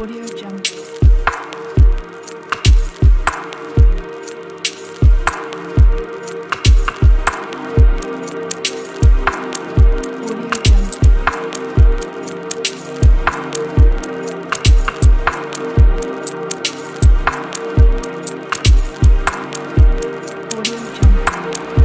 Audio Jungle. Audio Jungle. Audio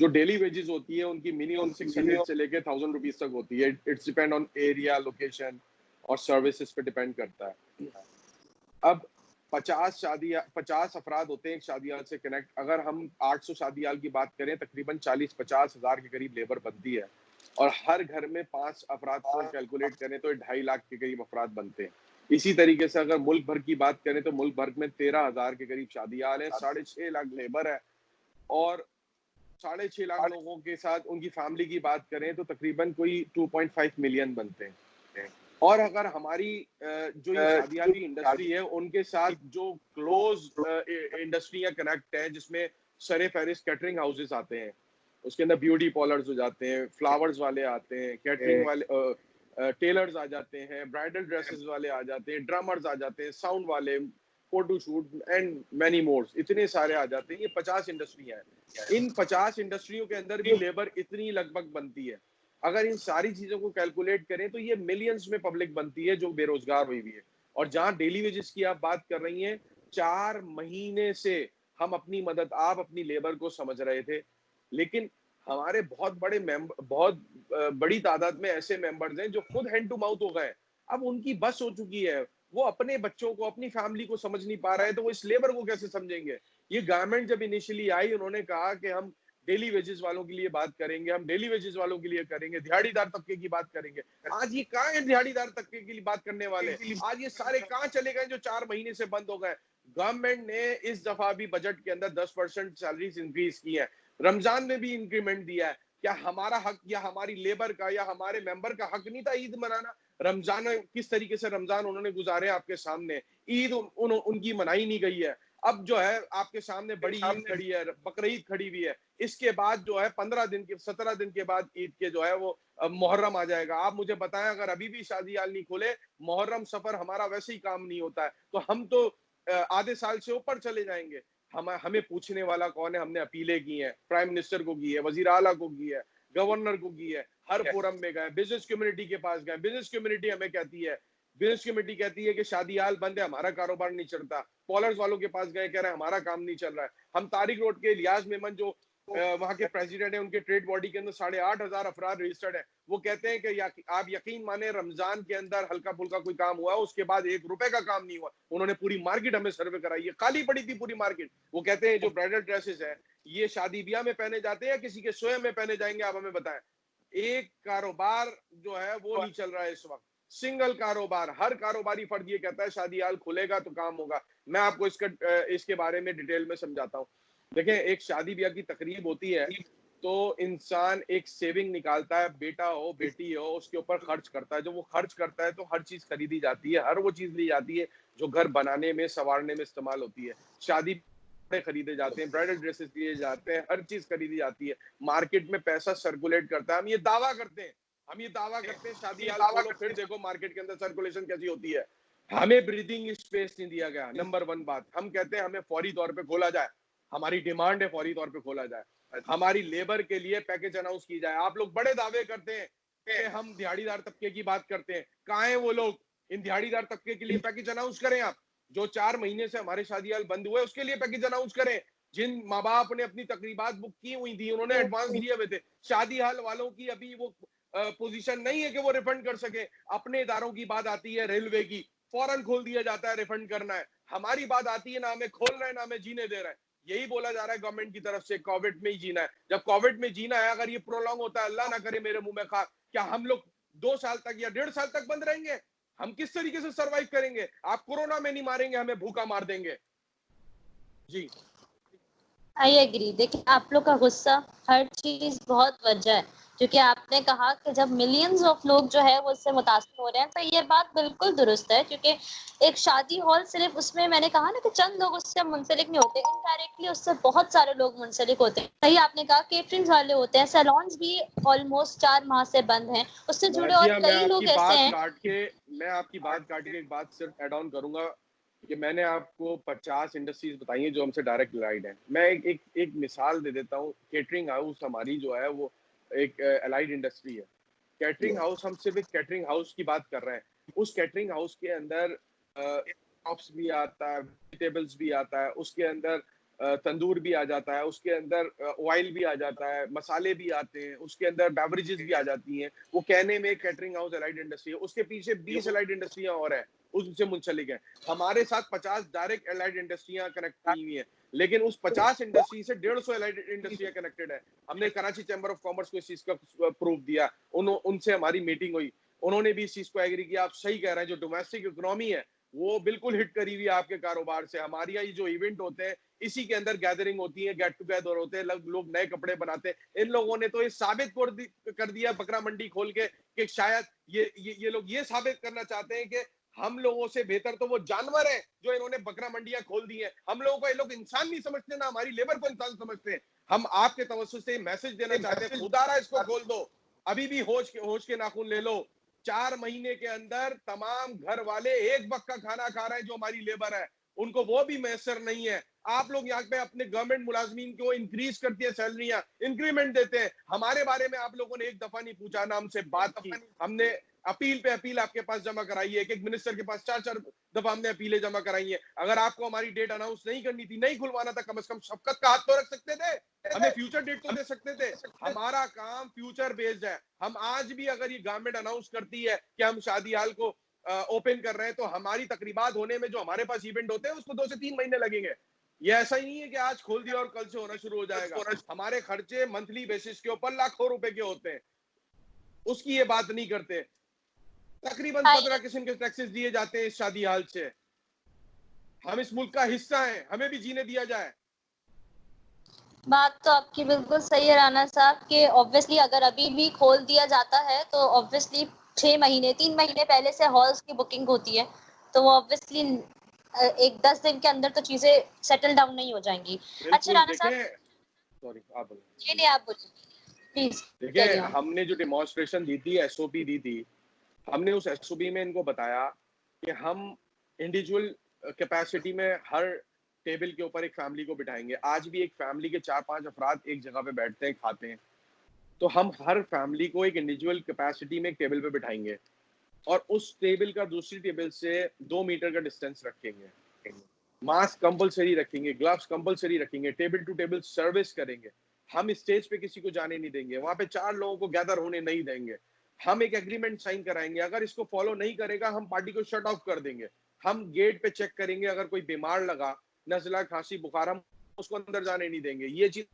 جو daily wages ہوتی ہے ان کی منیمم 600 سے لے کے 1000 روپیز تک ہوتی ہے. It's depend on area, location اور سروسز پہ ڈیپینڈ کرتا ہے. اب 50 افراد ہوتے ہیں ایک شادی ہال سے کنیکٹ. اگر ہم 800 شادی ہال کی بات کریں تقریباً 40-50 ہزار کے قریب لیبر بنتی ہے, اور ہر گھر میں 5 افراد کو کیلکولیٹ کریں تو 2.5 لاکھ کے قریب افراد بنتے ہیں. اسی طریقے سے اگر ملک بھر کی بات کریں تو ملک بھر میں 13,000 کے قریب شادی ہال ہیں, 6.5 لاکھ لیبر ہے, اور 6.5 لاکھ لوگوں کے ساتھ ان کی فیملی کی بات کریں تو تقریباً کوئی 2.5 ملین بنتے ہیں. اور اگر ہماری جو یہ شادی ہال کی انڈسٹری ہے ان کے ساتھ جو کلوز انڈسٹریاں کنیکٹ ہیں, جس میں سر فہرست کیٹرنگ ہاؤسز آتے ہیں, اس کے اندر بیوٹی پارلرز ہو جاتے ہیں, فلاورز والے آتے ہیں, کیٹرنگ والے, ٹیلرز آ جاتے ہیں, برائڈل ڈریسز والے آ جاتے ہیں, ڈرامرز آ جاتے ہیں, ساؤنڈ والے, فوٹو شوٹ اینڈ مینی مورز, اتنے سارے آ جاتے ہیں. یہ 50 انڈسٹریاں ہیں. ان 50 انڈسٹریوں کے اندر بھی لیبر اتنی لگ بھگ بنتی ہے. اگر ان ساری چیزوں کو کیلکولیٹ کریں تو یہ ملینز میں پبلک بنتی ہے جو بے روزگار ہوئی ہوئی ہے. اور جہاں ڈیلی ویجز کی آپ بات کر رہی ہیں, 4 مہینے سے ہم اپنی مدد, آپ اپنی لیبر کو سمجھ رہے تھے, لیکن ہمارے بہت بڑی تعداد میں ایسے ممبرز ہیں جو خود ہینڈ ٹو ماؤتھ ہو گئے. اب ان کی بس ہو چکی ہے, وہ اپنے بچوں کو, اپنی فیملی کو سمجھ نہیں پا رہے, تو وہ اس لیبر کو کیسے سمجھیں گے. یہ گورنمنٹ جب انیشلی آئی, انہوں نے کہا کہ ہم ڈیلی ویجز والوں کے لیے بات کریں گے, ہم ڈیلی ویجز والوں کے لیے کریں گے, دیہڑی دار طبقے کی بات کریں گے. آج یہ کہاں ہے دیہڑی دار طبقے کے لیے بات کرنے والے؟ آج یہ سارے کہاں چلے گئے جو 4 مہینے سے بند ہو گئے؟ گورنمنٹ نے اس دفعہ بھی بجٹ کے اندر 10% سیلریز انکریز کی ہے, رمضان میں بھی انکریمنٹ دیا ہے. کیا ہمارا حق یا ہماری لیبر کا یا ہمارے ممبر کا حق نہیں تھا عید منانا؟ رمضان کس طریقے سے رمضان انہوں نے گزارے آپ کے سامنے, عید ان کی منائی نہیں گئی ہے. اب جو ہے آپ کے سامنے بڑی عید کھڑی ہے, بقرعید کھڑی ہوئی ہے, اس کے بعد جو ہے 17 دن کے بعد عید کے جو ہے وہ محرم آ جائے گا. آپ مجھے بتائیں, اگر ابھی بھی شادی ہال نہیں کھولے, محرم سفر ہمارا ویسے ہی کام نہیں ہوتا ہے, تو ہم تو آدھے سال سے اوپر چلے جائیں گے. ہمیں پوچھنے والا کون ہے؟ ہم نے اپیلیں کی ہیں, پرائم منسٹر کو کی ہے, وزیر اعلیٰ کو کی ہے, گورنر کو کی ہے, ہر فورم میں گئے, بزنس کمیونٹی کے پاس گئے. بزنس کمیونٹی ہمیں کہتی ہے کہ شادی ہال بند ہے, ہمارا کاروبار نہیں چلتا. پالرز والوں کے پاس گئے, کہہ رہے ہیں ہمارا کام نہیں چل رہا ہے. ہم طارق روڈ کے الیاس میمن جو وہاں کے پریزیڈنٹ ہیں, ان کے ٹریڈ باڈی کے اندر 8,500 افراد رجسٹرڈ ہیں, وہ کہتے ہیں کہ آپ یقین مانیں رمضان کے اندر ہلکا پھلکا کوئی کام ہوا, اس کے بعد 1 روپے کا کام نہیں ہوا. انہوں نے پوری مارکیٹ ہمیں سروے کرائی ہے, خالی پڑی تھی پوری مارکیٹ. وہ کہتے ہیں جو برائڈل ڈریسز ہیں یہ شادی بیاہ میں پہنے جاتے ہیں یا کسی کے سوئے میں پہنے جائیں گے؟ آپ ہمیں بتائیں. ایک کاروبار جو ہے وہ نہیں چل رہا ہے اس وقت, سنگل کاروبار. ہر کاروباری فرد یہ کہتا ہے شادی ہال کھلے گا تو کام ہوگا. میں آپ کو اس کے بارے میں ڈیٹیل میں سمجھاتا ہوں. دیکھیں, ایک شادی بیاہ کی تقریب ہوتی ہے تو انسان ایک سیونگ نکالتا ہے, بیٹا ہو بیٹی ہو, اس کے اوپر خرچ کرتا ہے. جب وہ خرچ کرتا ہے تو ہر چیز خریدی جاتی ہے, ہر وہ چیز لی جاتی ہے جو گھر بنانے میں, سنوارنے میں استعمال ہوتی ہے. شادی خریدے جاتے ہیں, برائڈل ڈریسز لیے جاتے ہیں, ہر چیز خریدی جاتی ہے. مارکیٹ میں پیسہ سرکولیٹ کرتا ہے. ہم یہ دعویٰ کرتے ہیں شادی ہال کھولو, پھر دیکھو مارکیٹ کے اندر سرکولیشن کیسی ہوتی ہے. ہمیں بریدنگ اسپیس نہیں دیا گیا. نمبر 1 بات, ہم کہتے ہیں ہمیں فوری طور پہ کھولا جائے, ہماری ڈیمانڈ ہے فوری طور پہ کھولا جائے. ہماری لیبر کے لیے پیکج اناؤنس کی جائے. آپ لوگ بڑے دعوے کرتے ہیں کہ ہم دیہڑی دار طبقے کی بات کرتے ہیں, کہاں ہیں وہ لوگ؟ ان دیہڑی دار طبقے کے لیے پیکج اناؤنس کریں. آپ جو 4 مہینے سے ہمارے شادی ہال بند ہوئے اس کے لیے پیکج اناؤنس کریں. جن ماں باپ نے اپنی تقریبات بک کی ہوئی تھی, انہوں نے ایڈوانس دیے ہوئے تھے. شادی ہال والوں کی ابھی وہ پوزیشن نہیں ہے کہ وہ ریفنڈ کر سکے. اپنے اداروں کی بات آتی ہے, ریلوے کی, فوراً کھول دیا جاتا ہے, ریفنڈ کرنا ہے. ہماری بات آتی ہے, نہ ہمیں کھول رہے ہیں نہ ہمیں جینے دے رہے ہیں. یہی بولا جا رہا ہے گورنمنٹ کی طرف سے, کووڈ میں ہی جینا ہے. جب کووڈ میں جینا ہے, اگر یہ پرولونگ ہوتا ہے, اللہ نہ کرے میرے منہ میں خاک, کیا ہم لوگ 2 سال تک یا 1.5 سال تک بند رہیں گے؟ ہم کس طریقے سے سروائیو کریں گے؟ آپ کورونا میں نہیں ماریں گے, ہمیں بھوکا مار دیں گے. جی آئی ایگری. دیکھیں, آپ لوگ کا غصہ ہر چیز بہت وجہ ہے, کیونکہ آپ نے کہا کہ جب ملینز آف لوگ جو ہے وہ اس سے متاثر ہو رہے ہیں, تو یہ بات بالکل درست ہے. کیونکہ ایک شادی ہال صرف اس میں نے کہا نا کہ چند لوگ اس سے منسلک نہیں ہوتے, انڈائریکٹلی اس سے بہت سارے لوگ منسلک ہوتے ہیں. صحیح آپ نے کہا, کیٹرنگ والے ہوتے ہیں, سیلونز بھی آلموسٹ 4 ماہ سے بند ہیں, اس سے جڑے اور مرضیہ, کئی لوگ ایسے ہیں. میں آپ کی بات کاٹ کے ایک بات صرف ایڈ آن کروں گا کہ میں نے آپ کو 50 انڈسٹریز بتائی ہیں جو ہم سے ڈائریکٹ لائڈ ہیں. میں ایک مثال دے دیتا ہوں. کیٹرنگ ہاؤس ہماری جو ہے وہ ایک الائڈ انڈسٹری ہے. کیٹرنگ ہاؤس, ہم صرف ایک کیٹرنگ ہاؤس کی بات کر رہے ہیں. اس کیٹرنگ ہاؤس کے اندر بھی آتا ہے, ویجیٹیبلز بھی آتا ہے, اس کے اندر تندور بھی آ جاتا ہے، اس کے اندر آئل بھی آ جاتا ہے، مسالے بھی آتے ہیں، اس کے اندر بیوریجز بھی آ جاتی ہیں. وہ کہنے میں کیٹرنگ ہاؤس الائڈ انڈسٹری ہے، اس کے پیچھے 20 الائڈ انڈسٹریاں اور ہیں اس سے منسلک ہیں. ہمارے ساتھ 50 ڈائریکٹ الائڈ انڈسٹریاں کنیکٹ کی ہوئی ہیں، لیکن اس 50 انڈسٹری سے 150 الائڈ انڈسٹریاں کنیکٹڈ ہیں. ہم نے کراچی چیمبر آف کامرس کو اس چیز کا پروف دیا، ان سے ہماری میٹنگ ہوئی، انہوں نے بھی اس چیز کو ایگری کیا. آپ صحیح کہہ رہے ہیں، جو ڈومیسٹک اکنامی ہے وہ بالکل ہٹ کری ہوئی ہے آپ کے کاروبار سے. ہمارے یہاں یہ جو ایونٹ ہوتے ہیں اسی کے اندر گیدرنگ ہوتی ہے، گیٹ ٹوگیدر ہوتے ہیں، لوگ نئے کپڑے بناتے ہیں. ان لوگوں نے تو یہ ثابت کر دیا بکرا منڈی کھول کے کہ شاید یہ لوگ یہ ثابت کرنا چاہتے ہیں کہ ہم لوگوں سے بہتر تو وہ جانور ہیں جو انہوں نے بکرا منڈیاں کھول دی ہیں. ہم لوگوں کو یہ لوگ انسان نہیں سمجھتے، نہ ہماری لیبر کو انسان سمجھتے ہیں. ہم آپ کے توسط سے میسج دینا چاہتے ہیں، خدا رہا اس کو کھول دو. ابھی بھی ہوش کے ناخن لے لو. 4 مہینے کے اندر تمام گھر والے ایک وقت کا کھانا کھا رہے ہیں جو ہماری لیبر ہے، ان کو وہ بھی میسر نہیں ہے. آپ لوگ یہاں پہ اپنے گورنمنٹ ملازمین کو انکریز کرتی ہے سیلریاں، انکریمنٹ دیتے ہیں. ہمارے بارے میں آپ لوگوں نے ایک دفعہ نہیں پوچھا، نہ ہم سے بات کی. ہم نے اپیل پہ اپیل آپ کے پاس جمع کرائی ہے، ایک منسٹر کے پاس 4 دفعہ ہم نے اپیلیں جمع کرائی ہیں. اگر آپ کو ہماری ڈیٹ اناؤنس نہیں کرنی تھی، نہیں کھلوانا تھا، کم از کم شفقت کا ہاتھ تو رکھ سکتے تھے، ہمیں فیوچر ڈیٹ تو دے سکتے تھے. ہمارا کام فیوچر بیسڈ ہے. ہم آج بھی اگر یہ گورنمنٹ اناؤنس کرتی ہے کہ ہم شادی ہال کو اوپن کر رہے ہیں تو ہماری تقریبات ہونے میں جو ہمارے پاس ایونٹ ہوتے ہیں اس کو 2 سے 3 مہینے لگیں گے. یہ ایسا ہی نہیں ہے کہ آج کھول دیا اور کل سے ہونا شروع ہو جائے گا. ہمارے خرچے منتھلی بیسس کے اوپر لاکھوں روپے کے ہوتے ہیں، اس کی یہ بات نہیں کرتے. تقریباً 15 قسم کے ٹیکسز دیے جاتے ہیں اس شادی ہال سے. ہم اس ملک کا حصہ ہیں، ہمیں بھی جینے دیا جائے. بات تو آپ کی بالکل صحیح ہے رانا صاحب کہ obviously اگر ابھی بھی کھول دیا جاتا ہے تو obviously 3 مہینے پہلے سے ہالس کی بکنگ ہوتی ہے، تو وہ obviously ایک 10 دن کے اندر تو چیزیں سیٹل ڈاؤن نہیں ہو جائیں گی. اچھا بالکل. رانا صاحب، دیکھیں، سوری آپ بولیں. نہیں آپ بولیے پلیز. دیکھیں، ہم نے جو ڈیمانسٹریشن دی تھی، ایس او پی دی تھی، ہم نے اس ایس او پی میں ان کو بتایا کہ ہم انڈیویجول کیپیسٹی میں ہر ٹیبل کے اوپر ایک فیملی کو بٹھائیں گے. آج بھی ایک فیملی کے 4-5 افراد ایک جگہ پہ بیٹھتے ہیں، کھاتے ہیں. تو ہم ہر فیملی کو ایک انڈیویجول کیپیسٹی میں ایک ٹیبل پہ بٹھائیں گے اور اس ٹیبل کا دوسری ٹیبل سے 2 میٹر کا ڈسٹینس رکھیں گے. ماسک کمپلسری رکھیں گے، گلوز کمپلسری رکھیں گے، ٹیبل ٹو ٹیبل سروس کریں گے. ہم اسٹیج پہ کسی کو جانے نہیں دیں گے، وہاں پہ 4 لوگوں کو گیدر ہونے نہیں دیں گے. ہم ایک ایگریمنٹ سائن کرائیں گے، اگر اس کو فالو نہیں کرے گا ہم پارٹی کو شٹ آف کر دیں گے. ہم گیٹ پہ چیک کریں گے، اگر کوئی بیمار لگا، نزلہ، کھانسی، بخار، ہم اس کو اندر جانے نہیں دیں گے. یہ چیز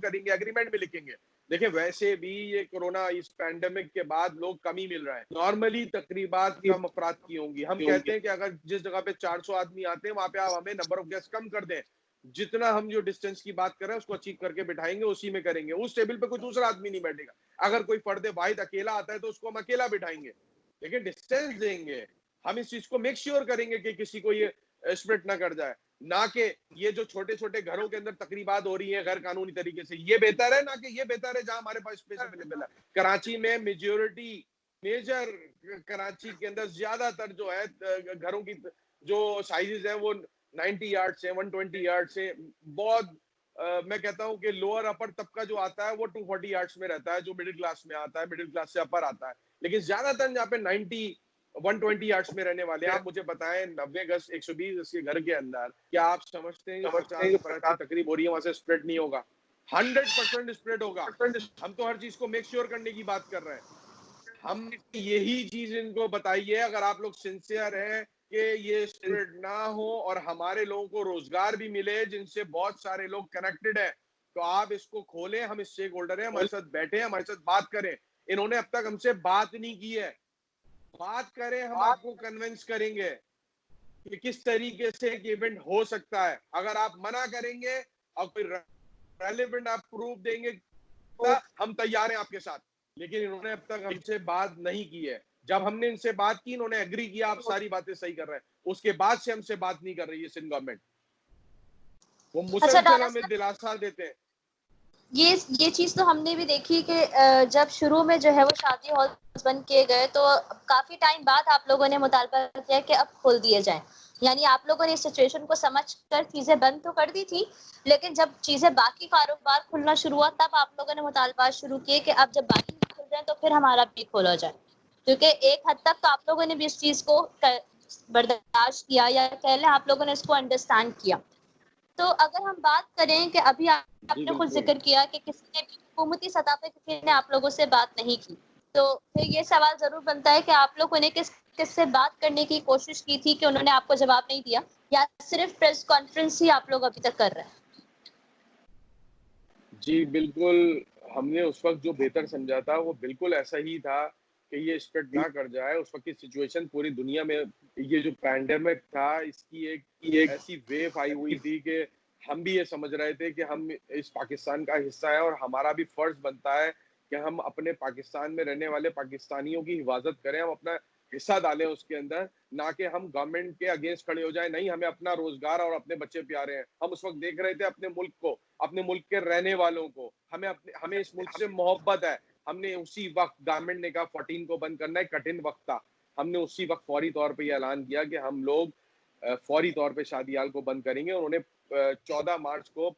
کریں گے، ایگریمنٹ میں لکھیں گے. دیکھیں، ویسے بھی یہ کورونا اس پینڈیمک کے بعد لوگ کم ہی مل رہا ہے. نارملی تقریبات کم افراد کی ہوں گی. ہم کہتے ہیں کہ اگر جس جگہ پہ 400 آدمی آتے ہیں وہاں پہ آپ ہمیں نمبر آف گیسٹ کم کر دیں. جتنا ہم جو ڈسٹینس کی بات کر رہے ہیں اس کو اچیو کر کے بٹھائیں گے، اسی میں کریں گے. اس ٹیبل پہ کوئی دوسرا آدمی نہیں بیٹھے گا. اگر کوئی فرد واحد اکیلا آتا ہے تو اس کو ہم اکیلا بٹھائیں گے، لیکن ڈسٹینس دیں گے. ہم اس چیز کو میک شیور کریں گے کہ کسی کو یہ اسپریڈ نہ کر جائے. نہ کہ یہ جو چھوٹے چھوٹے گھروں کے اندر تقریبات ہو رہی ہیں غیر قانونی طریقے سے، یہ بہتر ہے. نہ کہ یہ بہتر ہے جہاں ہمارے پاس اسپیس اویلیبل ہے. کراچی میں میجر کراچی کے اندر زیادہ تر جو ہے گھروں کی جو سائزز ہیں وہ 90 یارڈ سے 120 یارڈ سے، بہت میں کہتا ہوں کہ لوور اپر طبقہ جو آتا ہے وہ 240 یارڈس میں رہتا ہے، جو مڈل کلاس میں آتا ہے، مڈل کلاس سے اپر آتا ہے. لیکن زیادہ تر جہاں پہ 120 یارڈس میں رہنے والے ہیں، آپ مجھے بتائیں 90 گز 120 گز کے گھر کے اندر کیا آپ سمجھتے ہیں کہ 50 افراد کی تقریب ہو رہی ہے وہاں سے اسپریڈ نہیں ہوگا؟ 100% اسپریڈ ہوگا. ہم تو ہر چیز کو میک شیور کرنے کی بات کر رہے ہیں. ہم یہی چیز ان کو بتائیے، اگر آپ لوگ سنسیئر ہیں کہ یہ اسپریڈ نہ ہو اور ہمارے لوگوں کو روزگار بھی ملے جن سے بہت سارے لوگ کنیکٹڈ ہیں، تو آپ اس کو کھولیں. ہم اسٹیک ہولڈر ہیں، ہمارے ساتھ بیٹھیں، ہمارے ساتھ بات کریں. انہوں نے اب تک ہم سے بات نہیں کی ہے. بات کریں، ہم آپ کو کنونس کریں گے کہ کس طریقے سے ایک ایونٹ ہو سکتا ہے. اگر آپ منع کریں گے اور کوئی ریلیونٹ آپ پروف دیں گے، ہم تیار ہیں آپ کے ساتھ. لیکن انہوں نے اب تک ہم سے بات نہیں کی ہے. جب ہم نے ان سے بات کی، انہوں نے ایگری کیا آپ ساری باتیں صحیح کر رہے ہیں. اس کے بعد سے ہم سے بات نہیں کر رہی ہے سندھ گورنمنٹ. وہ مسلسل ہمیں دلاسا دیتے ہیں. یہ چیز تو ہم نے بھی دیکھی کہ جب شروع میں جو ہے وہ شادی ہال بند کیے گئے تو کافی ٹائم بعد آپ لوگوں نے مطالبہ کیا کہ اب کھول دیے جائیں. یعنی آپ لوگوں نے اس سچویشن کو سمجھ کر چیزیں بند تو کر دی تھی، لیکن جب چیزیں باقی کاروبار کھلنا شروع ہوا تب آپ لوگوں نے مطالبات شروع کیے کہ اب جب باقی کھل جائیں تو پھر ہمارا بھی کھولا جائے. کیونکہ ایک حد تک تو آپ لوگوں نے بھی اس چیز کو برداشت کیا، یا کہہ لیں آپ لوگوں نے اس کو انڈرسٹینڈ کیا. تو اگر ہم بات کریں کہ ابھی آپ جی نے خود بالکل. ذکر کیا کہ کسی نے بھی حکومتی سطح پہ کسی نے آپ لوگوں سے بات نہیں کی، تو پھر یہ سوال ضرور بنتا ہے کہ آپ لوگوں نے کس کس سے بات کرنے کی کوشش کی تھی کہ انہوں نے آپ کو جواب نہیں دیا، یا صرف پریس کانفرنس ہی آپ لوگ ابھی تک کر رہے ہیں؟ جی بالکل، ہم نے اس وقت جو بہتر سمجھا تھا وہ بالکل ایسا ہی تھا کہ یہ اسپریڈ نہ کر جائے. اس وقت کی سچویشن پوری دنیا میں، یہ جو پینڈیمک تھا اس کی ایک ایسی ویو آئی ہوئی تھی کہ ہم بھی یہ سمجھ رہے تھے کہ ہم اس پاکستان کا حصہ ہے اور ہمارا بھی فرض بنتا ہے کہ ہم اپنے پاکستان میں رہنے والے پاکستانیوں کی حفاظت کریں، ہم اپنا حصہ ڈالیں اس کے اندر، نہ کہ ہم گورنمنٹ کے اگینسٹ کھڑے ہو جائیں. نہیں، ہمیں اپنا روزگار اور اپنے بچے پیارے ہیں. ہم اس وقت دیکھ رہے تھے اپنے ملک کو، اپنے ملک کے رہنے والوں کو، ہمیں اس ملک سے محبت ہے. ہم نے اسی وقت، گورنمنٹ نے کہا 14 کو بند کرنا ہے، کٹھن وقت تھا، ہم نے اسی وقت فوری طور پہ یہ اعلان کیا کہ ہم لوگ فوری طور پہ شادی ہال کو بند کریں گے. انہوں نے 14 مارچ کو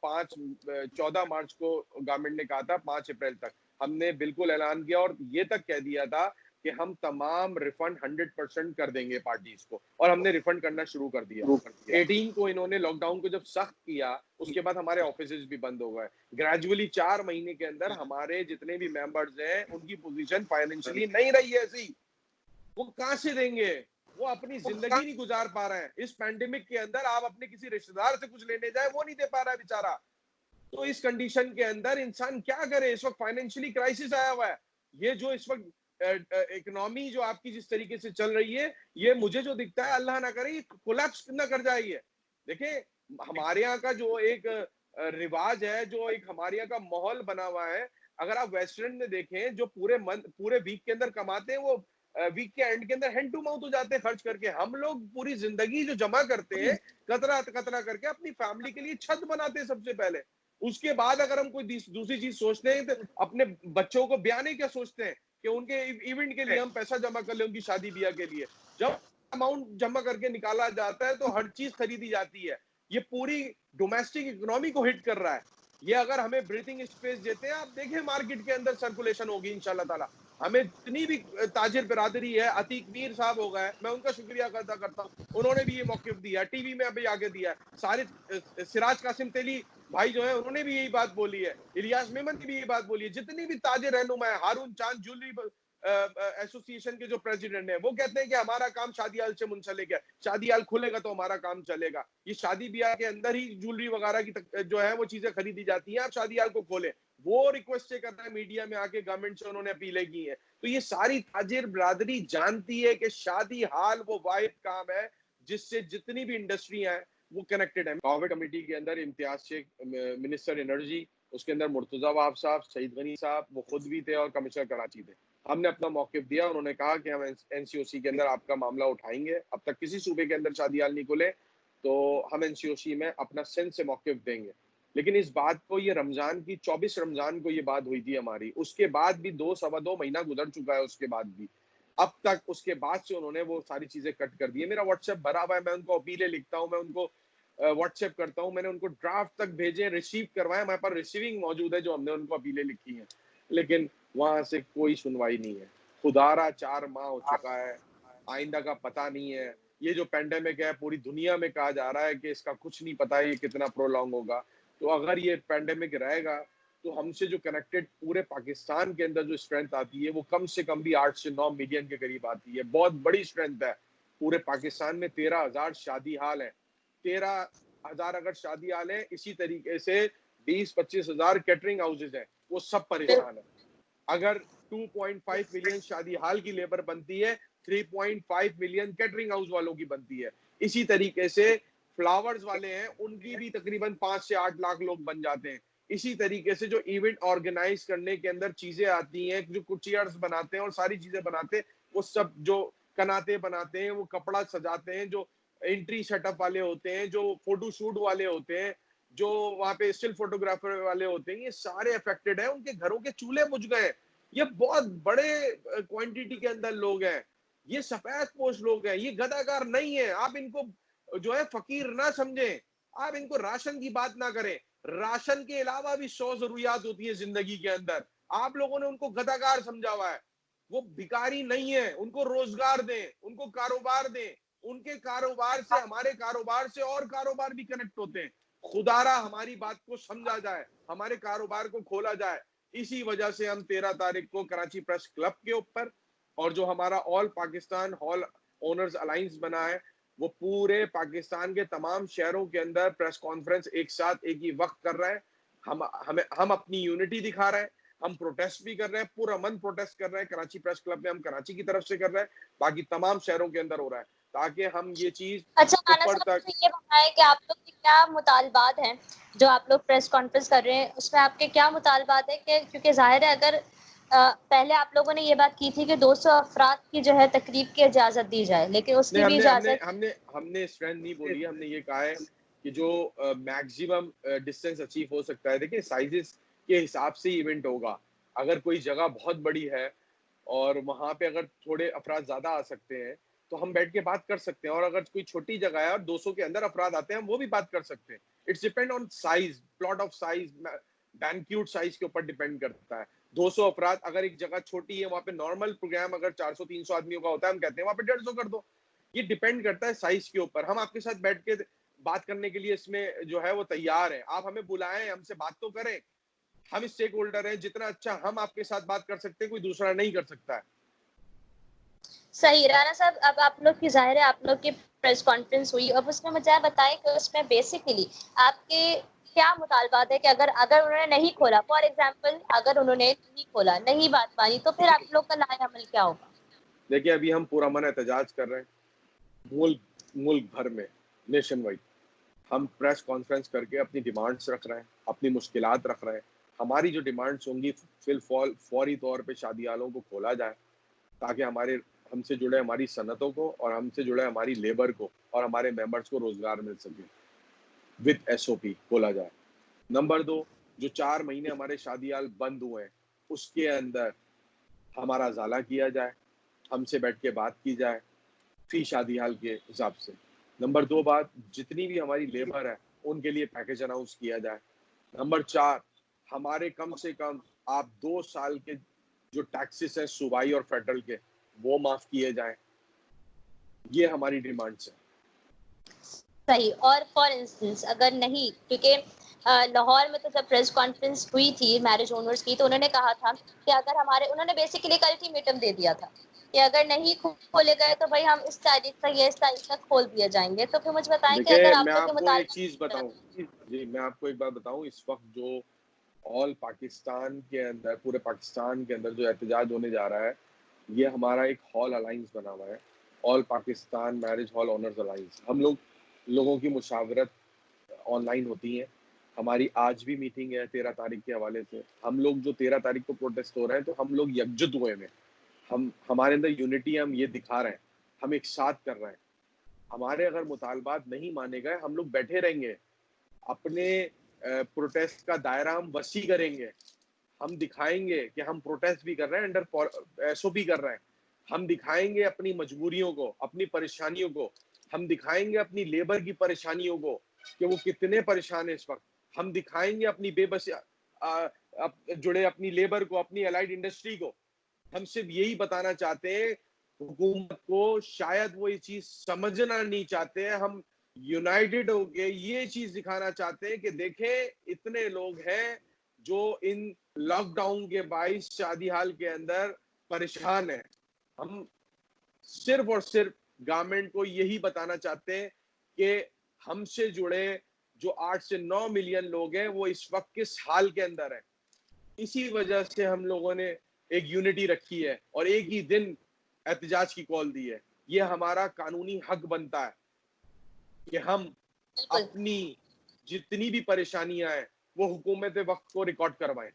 گورنمنٹ نے کہا تھا 5 اپریل تک. ہم نے بالکل اعلان کیا اور یہ تک کہہ دیا تھا کہ ہم تمام ریفنڈ 100% کر دیں گے پارٹیز کو، اور ہم نے ریفنڈ کرنا شروع کر دیا. 18 کو انہوں نے لاک ڈاؤن کو جب سخت کیا، اس کے بعد ہمارے آفیسز بھی بند ہو گئے. گریجولی 4 مہینے کے اندر ہمارے جتنے بھی ممبرز ہیں ان کی پوزیشن فائنینشلی نہیں رہی ایسی. وہ کہاں سے دیں گے؟ وہ اپنی زندگی نہیں گزار پا رہے ہیں. اس پینڈیمک کے اندر آپ اپنے کسی رشتہ دار سے کچھ لینے جائے، وہ نہیں دے پا رہا ہے بیچارہ. تو اس کنڈیشن کے اندر انسان کیا کرے؟ اس وقت فائنینشلی کرائسس آیا ہوا ہے. یہ جو اس وقت اکنامی جو آپ کی جس طریقے سے چل رہی ہے، یہ مجھے جو دکھتا ہے، اللہ نہ کرے یہ کولیپس نہ کر جائے. یہ دیکھیں، ہمارے یہاں کا جو ایک رواج ہے، جو ایک ہمارے یہاں کا ماحول بنا ہوا ہے، اگر آپ ویسٹرن میں دیکھیں، جو پورے ویک کے اندر کماتے ہیں، وہ ویک کے اینڈ کے اندر ہینڈ ٹو ماؤتھ ہو جاتے ہیں خرچ کر کے. ہم لوگ پوری زندگی جو جمع کرتے ہیں قطرہ قطرہ کر کے، اپنی فیملی کے لیے چھت بناتے ہیں سب سے پہلے. اس کے بعد اگر ہم کوئی دوسری چیز سوچتے ہیں تو اپنے بچوں کو بیانے کیا سوچتے ہیں کہ ان کے ایونٹ کے لیے ہم پیسہ جمع کر لیں، ان کی شادی بیاہ کے لیے. جب اماؤنٹ جمع کر کے نکالا جاتا ہے تو ہر چیز خریدی جاتی ہے. یہ پوری ڈومیسٹک اکنامی کو ہٹ کر رہا ہے. یہ اگر ہمیں بریتھنگ اسپیس دیتے ہیں، آپ دیکھیں مارکیٹ کے اندر سرکولیشن ہوگی انشاءاللہ تعالی. ہمیں جتنی بھی تاجر برادری ہے، عتیق میر صاحب ہو گئے، میں ان کا شکریہ ادا کرتا ہوں، انہوں نے بھی یہ موقف دیا، ٹی وی میں ابھی آگے دیا ہے. سارے سراج قاسم تیلی بھائی جو ہیں، انہوں نے بھی یہی بات بولی ہے، الیاس میمن نے بھی یہی بات بولی ہے. جتنی بھی تاجر رہنما ہے، ہارون چاند جویلری ایسوسی ایشن کے جو پریزیڈنٹ ہیں، وہ کہتے ہیں کہ ہمارا کام شادی ہال سے منسلک ہے، شادی ہال کھلے گا تو ہمارا کام چلے گا. یہ شادی بیاہ کے اندر ہی جویلری وغیرہ کی جو ہے وہ چیزیں خریدی جاتی ہیں، آپ شادی ہال کو کھولیں. وہ ریکویسٹ کرتا ہے میڈیا میں آ کے، گورنمنٹ سے انہوں نے اپیلیں کی ہیں. تو یہ ساری تاجر برادری جانتی ہے کہ شادی ہال وہ واحد کام ہے جس سے جتنی بھی انڈسٹریاں ہیں وہ کنیکٹڈ ہیں. کووڈ کمیٹی کے اندر امتیاز شیخ منسٹر انرجی، اس کے اندر مرتضیٰ وہاب صاحب، سعید غنی صاحب، وہ خود بھی تھے، اور کمشنر کراچی تھے. ہم نے اپنا موقف دیا. انہوں نے کہا کہ ہم این سی او سی کے اندر آپ کا معاملہ اٹھائیں گے. اب تک کسی صوبے کے اندر شادی ہال نہیں کھلے تو ہم این سی او سی میں اپنا سندھ سے موقف دیں گے. لیکن اس بات کو، یہ رمضان کی 24 رمضان کو یہ بات ہوئی تھی ہماری، اس کے بعد بھی 2 مہینہ گزر چکا ہے. اس کے بعد بھی اب تک، اس کے بعد سے انہوں نے وہ ساری چیزیں کٹ کر دی. میرا واٹس ایپ بھرا ہوا ہے، میں ان کو اپیلیں لکھتا ہوں، میں ان کو واٹس ایپ کرتا ہوں. میں نے ان کو ڈرافٹ تک بھیجے، ریسیو کروائے، ہمارے پاس ریسیونگ موجود ہے جو ہم نے ان کو اپیلیں لکھی ہیں. لیکن وہاں سے کوئی سنوائی نہیں ہے. خدارا 4 ماہ ہو چکا ہے، آئندہ کا پتہ نہیں ہے. یہ جو پینڈیمک ہے، پوری دنیا میں کہا جا رہا ہے کہ اس کا کچھ نہیں پتا یہ کتنا پرولونگ ہوگا. تو اگر یہ پینڈیمک رہے گا تو ہم سے جو کنیکٹڈ پورے پاکستان کے اندر جو اسٹرینتھ آتی ہے، وہ کم سے کم بھی 8 سے 9 ملین کے قریب آتی ہے. بہت بڑی اسٹرینتھ ہے. پورے پاکستان میں 13,000 شادی ہال ہیں. 13,000 اگر شادی ہال ہیں، اسی طریقے سے 20-25 ہزار کیٹرنگ ہاؤسز ہیں، وہ سب پریشان ہیں. اگر 2.5 ملین شادی ہال کی لیبر بنتی ہے، 3.5 ملین کیٹرنگ ہاؤس والوں کی بنتی ہے. اسی طریقے سے فلاورز والے ہیں، ان کی بھی تقریباً 5 سے 8 لاکھ لوگ بن جاتے ہیں. اسی طریقے سے جو ایونٹ آرگنائز کرنے کے اندر چیزیں آتی ہیں، جو کچھ چیئرز بناتے ہیں اور ساری چیزیں بناتے ہیں، وہ سب جو کناتے بناتے ہیں، وہ کپڑا سجاتے ہیں، جو انٹری سیٹ اپ والے ہوتے ہیں، جو فوٹو شوٹ والے ہوتے ہیں، جو وہاں پہ اسٹل فوٹوگرافر والے ہوتے ہیں، یہ سارے افیکٹڈ ہیں. ان کے گھروں کے چولہے بجھ گئے. یہ بہت بڑے کوانٹٹی کے اندر لوگ ہیں. یہ سفید پوش لوگ ہیں. یہ گداکار نہیں ہے. آپ ان کو جو ہے فقیر نہ سمجھیں. آپ ان کو راشن کی بات نہ کریں. راشن کے علاوہ بھی 100 ضروریات ہوتی ہیں زندگی کے اندر. آپ لوگوں نے ان کو گداکار سمجھا ہوا ہے. وہ بھکاری نہیں ہے. ان کو روزگار دیں، ان کو کاروبار دیں. ان کے کاروبار سے، ہمارے کاروبار سے اور کاروبار بھی کنیکٹ ہوتے ہیں. خدارا ہماری بات کو سمجھا جائے, ہمارے کاروبار کو کھولا جائے. اسی وجہ سے ہم 13 تاریخ کو کراچی پریس کلب کے اوپر اور جو ہمارا آل پاکستان ہال اونرز الائنس بنا ہے وہ پورے پاکستان کے تمام شہروں کے اندر پریس کانفرنس ایک ساتھ ایک ہی وقت کر رہے ہیں. ہم اپنی یونٹی دکھا رہے ہیں, ہم پروٹیسٹ بھی کر رہے ہیں, پورا من پروٹیسٹ کر رہے ہیں. کراچی پریس کلب میں ہم کراچی کی طرف سے کر رہے ہیں, باقی تمام شہروں کے اندر ہو رہا ہے تاکہ ہم یہ چیز اچھا رانا اوپر صاحب تک. مجھے یہ بتائیں کہ آپ لوگ کے کیا مطالبات ہیں جو آپ لوگ پریس کانفرنس کر رہے ہیں, اس میں آپ کے کیا مطالبات ہیں؟ کہ کیونکہ ظاہر ہے اگر پہلے آپ لوگوں نے یہ بات کی تھی کہ 200 افراد کی جو ہے تقریب کی اجازت دی جائے, لیکن اس کی نہیں, بھی اجازت ہم نے اسٹرینتھ نہیں بولی ہے, ہم نے یہ کہا ہے کہ جو میکسیمم ڈسٹینس اچیو ہو سکتا ہے. دیکھیں سائزز کے حساب سے ایونٹ ہوگا. اگر کوئی جگہ بہت بڑی ہے اور وہاں پہ اگر تھوڑے افراد زیادہ آ سکتے ہیں تو ہم بیٹھ کے بات کر سکتے ہیں, اور اگر کوئی چھوٹی جگہ ہے اور 200 کے اندر افراد آتے ہیں ہم وہ بھی بات کر سکتے ہیں. It's depend on size, plot of size, banquet size کے اوپر ڈیپینڈ کرتا ہے. 200 افراد, اگر ایک جگہ چھوٹی ہے وہاں پہ نارمل پروگرام اگر 400-300 آدمیوں کا ہوتا ہے ہم کہتے ہیں وہاں پہ 150 کر دو. یہ ڈیپینڈ کرتا ہے سائز کے اوپر. ہم آپ کے ساتھ بیٹھ کے بات کرنے کے لیے اس میں جو ہے وہ تیار ہیں. آپ ہمیں بلائیں, ہم سے بات تو کریں. ہم اسٹیک ہولڈر ہیں, جتنا اچھا ہم آپ کے ساتھ بات کر سکتے ہیں کوئی دوسرا نہیں کر سکتا ہے. صحیح. رانا صاحب اب آپ لوگ کی ظاہر ہے آپ لوگ کی پریس کانفرنس ہوئی, اب اس میں مجھے بتائیں کہ اس میں بیسیکلی آپ کے کیا مطالبات ہے کہ اگر انہوں نے نہیں کھولا, فار ایگزامپل اگر انہوں نے نہیں کھولا, نہیں بات مانی, تو پھر آپ لوگ کا نیا عمل کیا ہوگا؟ دیکھیں ابھی ہم پورا من احتجاج کر رہے ہیں ملک بھر میں, نیشن وائڈ. ہم پریس کانفرنس کر کے اپنی ڈیمانڈس رکھ رہے ہیں, اپنی مشکلات رکھ رہے ہیں. ہماری جو ڈیمانڈس ہوں گی فوری طور پہ شادی ہالوں کو کھولا جائے تاکہ ہم سے جڑے ہماری صنعتوں کو اور ہم سے جڑے ہماری لیبر کو اور ہمارے ممبرس کو روزگار مل سکے. وتھ SOP کھولا جائے. نمبر 2, جو 4 مہینے ہمارے شادی ہال بند ہوئے ہیں اس کے اندر ہمارا ازالہ کیا جائے, ہم سے بیٹھ کے بات کی جائے فی شادی حال کے حساب سے. نمبر 2 بات, جتنی بھی ہماری لیبر ہے ان کے لیے پیکیج اناؤنس کیا جائے. نمبر 4, ہمارے کم سے کم آپ 2 سال کے جو ٹیکسز ہیں صوبائی اور فیڈرل کے وہ معاف کیے جائیں. یہ ہماری ڈیمانڈس ہیں. صحیح. اور فار انسٹنس اگر نہیں, کیونکہ لاہور میں تو جب پریس کانفرنس ہوئی تھی میرج اونرز کی تو انہوں نے کہا تھا کہ اگر انہوں نے بیسیکلی ایک الٹیمیٹم دے دیا تھا کہ اگر نہیں کھولے گئے تو بھائی ہم اس تاریخ تک یا اس تاریخ تک کھول دیے جائیں گے. تو پھر مجھے بتائیں کہ اگر دیکھیں میں آپ لوگ کے آپ کو ایک چیز مطالبات بتاؤں, میں آپ کو ایک بات بتاؤں, اس وقت جو آل پاکستان کے اندر, پورے پاکستان کے اندر جو احتجاج ہونے جا رہا ہے یہ ہمارا ایک ہال الائنس بنا ہوا ہے, all Pakistan marriage hall owners alliance. ہم لوگوں کی مشاورت آن لائن ہوتی ہیں. ہماری آج بھی میٹنگ ہے 13 تاریخ کے حوالے سے. ہم لوگ جو 13 تاریخ کو پروٹیسٹ ہو رہے ہیں تو ہم لوگ یکجت ہوئے ہیں, ہمارے اندر یونٹی ہم یہ دکھا رہے ہیں, ہم ایک ساتھ کر رہے ہیں. ہمارے اگر مطالبات نہیں مانے گئے ہم لوگ بیٹھے رہیں گے, اپنے پروٹیسٹ کا دائرہ ہم وسیع کریں گے. ہم دکھائیں گے کہ ہم پروٹیسٹ بھی کر رہے ہیں, انڈر SOP کر رہے ہیں. ہم دکھائیں گے اپنی مجبوریوں کو, اپنی پریشانیوں کو. ہم دکھائیں گے اپنی لیبر کی پریشانیوں کو کہ وہ کتنے پریشان ہیں اس وقت. ہم دکھائیں گے اپنی بے بسی جڑے اپنی لیبر کو, اپنی الائیڈ انڈسٹری کو. ہم صرف یہی بتانا چاہتے ہیں حکومت کو, شاید وہ یہ چیز سمجھنا نہیں چاہتے ہیں. ہم یونائٹڈ ہو کے یہ چیز دکھانا چاہتے ہیں کہ دیکھیں اتنے لوگ ہیں جو ان لاک ڈاؤن کے باعث شادی حال کے اندر پریشان ہیں. ہم صرف اور صرف گورنمنٹ کو یہی بتانا چاہتے ہیں کہ ہم سے جڑے جو 8 سے 9 ملین لوگ ہیں وہ اس وقت کس حال کے اندر ہیں. اسی وجہ سے ہم لوگوں نے ایک یونٹی رکھی ہے اور ایک ہی دن احتجاج کی کال دی ہے. یہ ہمارا قانونی حق بنتا ہے کہ ہم بالکل. اپنی جتنی بھی پریشانیاں ہیں وہ حکومت وقت کو ریکارڈ کروائیں.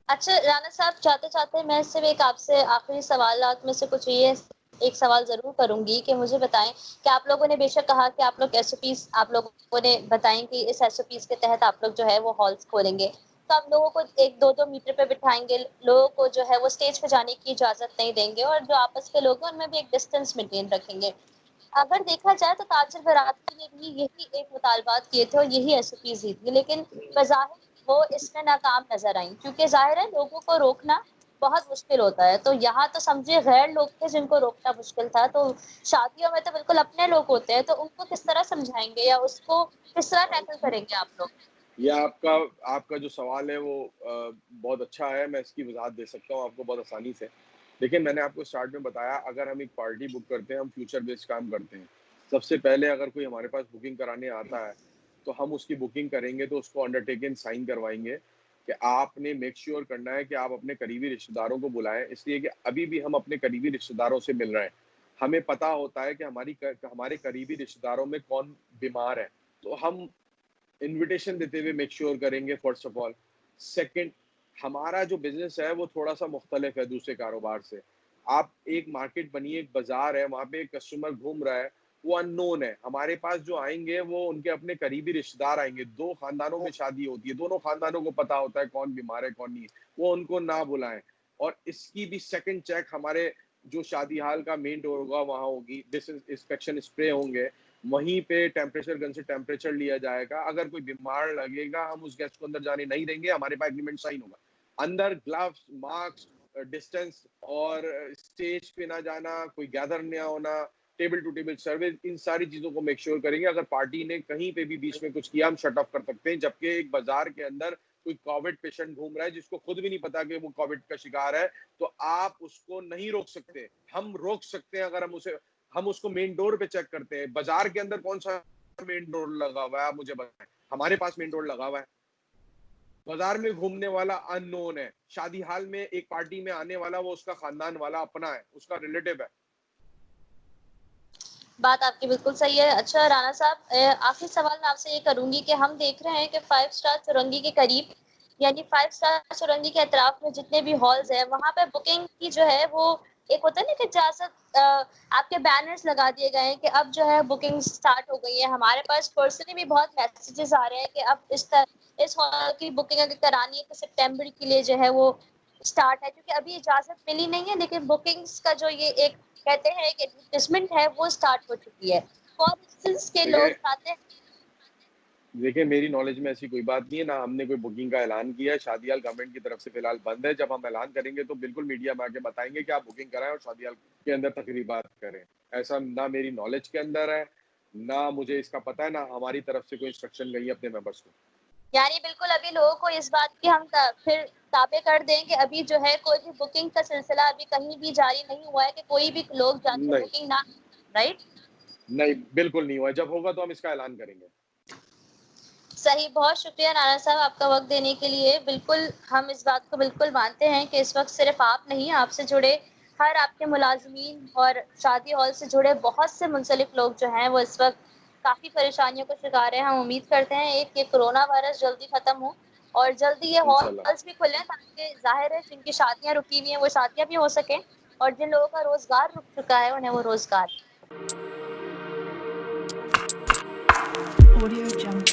اچھا رانا صاحب, چاہتے چاہتے میں صرف ایک آپ سے آخری سوالات میں سے کچھ یہ ایک سوال ضرور کروں گی کہ مجھے بتائیں کہ آپ لوگوں نے بے شک کہا کہ آپ لوگ SOPs آپ لوگوں نے بتائیں کہ اس SOPs کے تحت آپ لوگ جو ہے وہ ہالس کھولیں گے, تو آپ لوگوں کو 1-2 میٹر پہ بٹھائیں گے, لوگوں کو جو ہے وہ اسٹیج پہ جانے کی اجازت نہیں دیں گے, اور جو آپس کے لوگ ہیں ان میں بھی ایک ڈسٹینس مینٹین رکھیں گے. اگر دیکھا جائے تو تاجر برادری نے بھی یہی ایک مطالبات کیے تھے اور یہی SOPs دی تھی, لیکن بظاہر وہ اس میں ناکام نظر آئیں, کیونکہ ظاہر ہے لوگوں کو روکنا بہت مشکل ہوتا ہے. تو یہاں تو سمجھے غیر لوگ تھے جن کو روکنا مشکل تھا, تو شادیوں میں تو بالکل اپنے لوگ ہوتے ہیں, تو ان کو کس طرح سمجھائیں گے یا اس کو کس طرح ٹیکل کریں گے آپ لوگ؟ یہ آپ کا جو سوال ہے وہ بہت اچھا ہے. میں اس کی وضاحت دے سکتا ہوں آپ کو بہت آسانی سے. لیکن میں نے آپ کو اسٹارٹ میں بتایا, اگر ہم ایک پارٹی بک کرتے ہیں, ہم فیوچر بیسڈ کام کرتے ہیں. سب سے پہلے اگر کوئی ہمارے پاس بکنگ کرانے آتا ہے تو ہم اس کی بکنگ کریں گے, تو اس کو انڈر ٹیکن سائن کروائیں گے کہ آپ نے میک شیور کرنا ہے کہ آپ اپنے قریبی رشتہ داروں کو بلائیں, اس لیے کہ ابھی بھی ہم اپنے قریبی رشتہ داروں سے مل رہے ہیں. ہمیں پتا ہوتا ہے کہ ہمارے قریبی رشتہ داروں میں کون بیمار ہے, تو ہم انویٹیشن دیتے ہوئے میک شیور کریں گے فرسٹ آف آل. سیکنڈ, ہمارا جو بزنس ہے وہ تھوڑا سا مختلف ہے دوسرے کاروبار سے. آپ ایک مارکیٹ بنی, ایک بازار ہے, وہاں پہ ایک کسٹمر گھوم رہا ہے, وہ ان نون ہے. ہمارے پاس جو آئیں گے وہ ان کے اپنے قریبی رشتہ دار آئیں گے. 2 خاندانوں میں شادی ہوتی ہے, دونوں خاندانوں کو پتا ہوتا ہے کون بیمار ہے کون نہیں ہے, وہ ان کو نہ بلائیں. اور اس کی بھی سیکنڈ چیک ہمارے جو شادی ہال کا مین ڈور ہوگا وہاں ہوگی. ڈس انسپیکشن اسپرے ہوں گے, وہیں پہ ٹیمپریچر گن سے ٹیمپریچر لیا جائے گا. اگر کوئی بیمار لگے گا ہم اس گیسٹ کو اندر جانے نہیں دیں گے, ہمارے پاس ایگریمنٹ سائن ہوگا. اندر گلوز, ماسک, ڈسٹینس, اور اسٹیج پہ نہ جانا, کوئی گیدر نہ ہونا, ٹیبل ٹو ٹیبل سروس, ان ساری چیزوں کو میک شیور کریں گے. اگر پارٹی نے کہیں پہ بھی بیچ میں کچھ کیا ہم شٹ آف کر سکتے ہیں. جبکہ ایک بازار کے اندر کوئی کووڈ پیشنٹ گھوم رہا ہے جس کو خود بھی نہیں پتا کہ وہ کووڈ کا شکار ہے, تو آپ اس کو نہیں روک سکتے. ہم روک سکتے ہیں اگر ہم اس کو مین ڈور پہ چیک کرتے ہیں. بازار کے اندر کون سا مین ڈور لگا ہوا ہے آپ مجھے بتائیں. ہمارے پاس مین ڈور لگا ہوا ہے. بازار میں گھومنے والا ان نون ہے, شادی حال میں ایک پارٹی میں آنے والا وہ اس کا خاندان والا اپنا ہے, اس کا ریلیٹو ہے. بات آپ کی بالکل صحیح ہے. اچھا رانا صاحب, آخری سوال میں آپ سے یہ کروں گی کہ ہم دیکھ رہے ہیں کہ 5 اسٹار چورنگی کے قریب, یعنی 5 اسٹار چورنگی کے اطراف میں جتنے بھی ہالز ہیں وہاں پہ بکنگ کی جو ہے وہ ایک ہوتا ہے نا کہ اجازت, آپ کے بینرز لگا دیے گئے ہیں کہ اب جو ہے بکنگ سٹارٹ ہو گئی ہے. ہمارے پاس پرسنلی بھی بہت میسیجز آ رہے ہیں کہ اب اس ہال کی بکنگ اگر کرانی ہے تو سپٹمبر کے لیے جو ہے وہ سٹارٹ ہے, کیونکہ ابھی اجازت ملی نہیں ہے, لیکن بکنگز کا جو یہ ایک کہتے ہیں کہ ایڈورٹیزمنٹ ہے وہ سٹارٹ ہو چکی ہے. فار انسٹنس کے لوگ چاہتے ہیں. دیکھیں میری نالج میں ایسی کوئی بات نہیں ہے, نہ ہم نے کوئی بکنگ کا اعلان کیا ہے. شادی حال گورنمنٹ کی طرف سے فی الحال بند ہے. جب ہم اعلان کریں گے تو بالکل میڈیا میں آ کے بتائیں گے کہ آپ بکنگ کرائیں اور شادی حال کے اندر تقریبات کریں. ایسا نہ میری نالج کے اندر ہے, نہ مجھے اس کا پتہ ہے, نہ ہماری طرف سے کوئی انسٹرکشن گئی ہے اپنے ممبرس کو. یعنی بالکل ابھی لوگوں کو اس بات کی ہم پھر تابع کر دیں کہ ابھی جو ہے کوئی بھی بکنگ کا سلسلہ ابھی کہیں بھی جاری نہیں ہوا ہے, کہ کوئی بھی لوگ جا کے نہیں بکنگ نہ, رائٹ؟ نہیں بالکل نہیں ہوا. جب ہوگا تو ہم اس کا اعلان کریں گے. صحیح, بہت شکریہ رانا صاحب آپ کا وقت دینے کے لیے. بالکل ہم اس بات کو بالکل مانتے ہیں کہ اس وقت صرف آپ نہیں, آپ سے جڑے ہر آپ کے ملازمین اور شادی ہال سے جڑے بہت سے منسلک لوگ جو ہیں وہ اس وقت کافی پریشانیوں کا شکار ہیں. ہم امید کرتے ہیں ایک یہ کورونا وائرس جلدی ختم ہو اور جلدی یہ انشاءاللہ. ہالز بھی کھلیں, تاکہ ظاہر ہے جن کی شادیاں رکی ہوئی ہیں وہ شادیاں بھی ہو سکیں, اور جن لوگوں کا روزگار رک چکا ہے انہیں وہ روزگار. Audio Jungle.